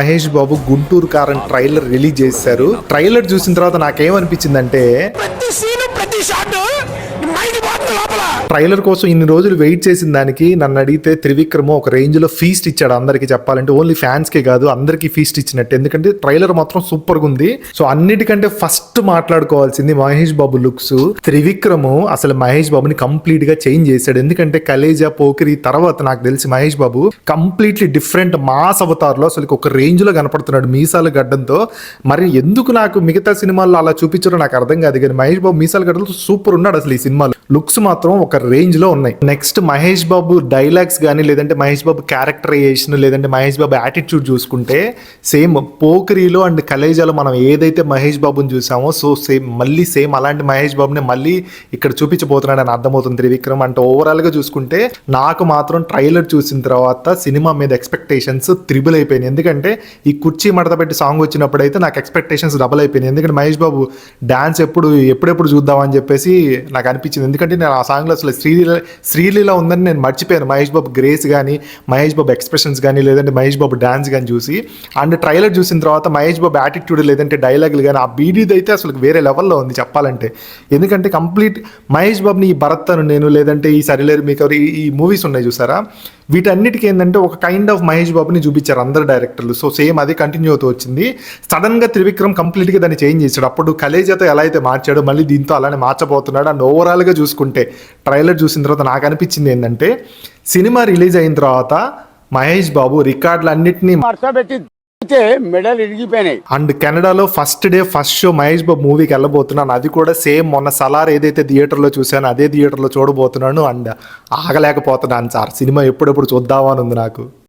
మహేష్ బాబు గుంటూరు కారం trailer release చేశారు. Trailer చూసిన తర్వాత నాకేమనిపించిందంటే ట్రైలర్ కోసం ఇన్ని రోజులు వెయిట్ చేసిన దానికి నన్ను అడిగితే త్రివిక్రమ్ ఒక రేంజ్ లో ఫీస్ట్ ఇచ్చాడు. అందరికి చెప్పాలంటే ఓన్లీ ఫ్యాన్స్ కే కాదు అందరికి ఫీస్ట్ ఇచ్చినట్టు. ఎందుకంటే ట్రైలర్ మాత్రం సూపర్ గా ఉంది. సో అన్నిటికంటే ఫస్ట్ మాట్లాడుకోవాల్సింది మహేష్ బాబు లుక్స్. త్రివిక్రమ్ అసలు మహేష్ బాబుని కంప్లీట్ గా చేంజ్ చేశాడు. ఎందుకంటే కలేజా పోకిరి తర్వాత నాకు తెలిసి Mahesh Babu completely different mass Avatar లో అసలు ఒక రేంజ్ లో కనపడుతున్నాడు మీసాల గడ్డంతో. మరి ఎందుకు నాకు మిగతా సినిమాల్లో అలా చూపించారో నాకు అర్థం కాదు, కానీ మహేష్ బాబు మీసాల గడ్డలతో సూపర్ ఉన్నాడు. అసలు ఈ సినిమాలో లుక్స్ మాత్రం ఒక రేంజ్ లో ఉన్నాయి. నెక్స్ట్ మహేష్ బాబు డైలాగ్స్ కానీ లేదంటే మహేష్ బాబు క్యారెక్టరైజేషన్ లేదంటే మహేష్ బాబు యాటిట్యూడ్ చూసుకుంటే సేమ్ పోకిరిలో అండ్ కలేజాలో మనం ఏదైతే మహేష్ బాబుని చూసామో సో మళ్ళీ సేమ్ అలాంటి మహేష్ బాబుని మళ్ళీ ఇక్కడ చూపించబోతున్నాడు అని అర్థమవుతుంది త్రివిక్రమ్. అంటే ఓవరాల్ గా చూసుకుంటే నాకు మాత్రం ట్రైలర్ చూసిన తర్వాత సినిమా మీద ఎక్స్పెక్టేషన్స్ త్రిబుల్ అయిపోయినాయి. ఎందుకంటే ఈ కుర్చీ మడత పెట్టి సాంగ్ వచ్చినప్పుడు అయితే నాకు ఎక్స్పెక్టేషన్స్ డబుల్ అయిపోయినాయి. ఎందుకంటే మహేష్ బాబు డాన్స్ ఎప్పుడెప్పుడు చూద్దామని చెప్పేసి నాకు అనిపించింది. ఎందుకంటే నేను ఆ సాంగ్లో అసలు శ్రీలీల ఉందని నేను మర్చిపోయాను. మహేష్ బాబు గ్రేస్ కానీ మహేష్ బాబు ఎక్స్ప్రెషన్స్ కానీ లేదంటే మహేష్ బాబు డాన్స్ కానీ చూసి అండ్ ట్రైలర్ చూసిన తర్వాత మహేష్ బాబు యాటిట్యూడ్ లేదంటే డైలాగులు కానీ ఆ బీడీది అయితే అసలు వేరే లెవెల్లో ఉంది చెప్పాలంటే. ఎందుకంటే కంప్లీట్ మహేష్ బాబుని ఈ భరత్ అను నేను లేదంటే ఈ సరిలేరు మీకు ఈ మూవీస్ ఉన్నాయి చూసారా, వీటన్నిటికీ ఏంటంటే ఒక కైండ్ ఆఫ్ మహేష్ బాబుని చూపించారు అందరు డైరెక్టర్లు. సో సేమ్ అదే కంటిన్యూ అవుతూ వచ్చింది. సడన్ గా త్రివిక్రమ్ కంప్లీట్ గా దాన్ని చేంజ్ చేశాడు. అప్పుడు కలేజాతో ఎలా అయితే మార్చాడో మళ్ళీ దీంతో అలానే మార్చబోతున్నాడు. అండ్ ఓవరాల్ గా చూసుకుంటే ట్రైలర్ చూసిన తర్వాత నాకు అనిపించింది ఏంటంటే సినిమా రిలీజ్ అయిన తర్వాత మహేష్ బాబు రికార్డులు అన్నింటినీ మెడల్ ఇరిగిపోయినాయి. అండ్ కెనడాలో first day first show Mahesh Babu మూవీకి వెళ్ళబోతున్నాను. అది కూడా సేమ్ మొన్న సలార్ ఏదైతే థియేటర్లో చూసానో అదే థియేటర్లో చూడబోతున్నాను. అండ్ ఆగలేకపోతున్నాను సార్, సినిమా ఎప్పుడెప్పుడు చూద్దామని ఉంది నాకు.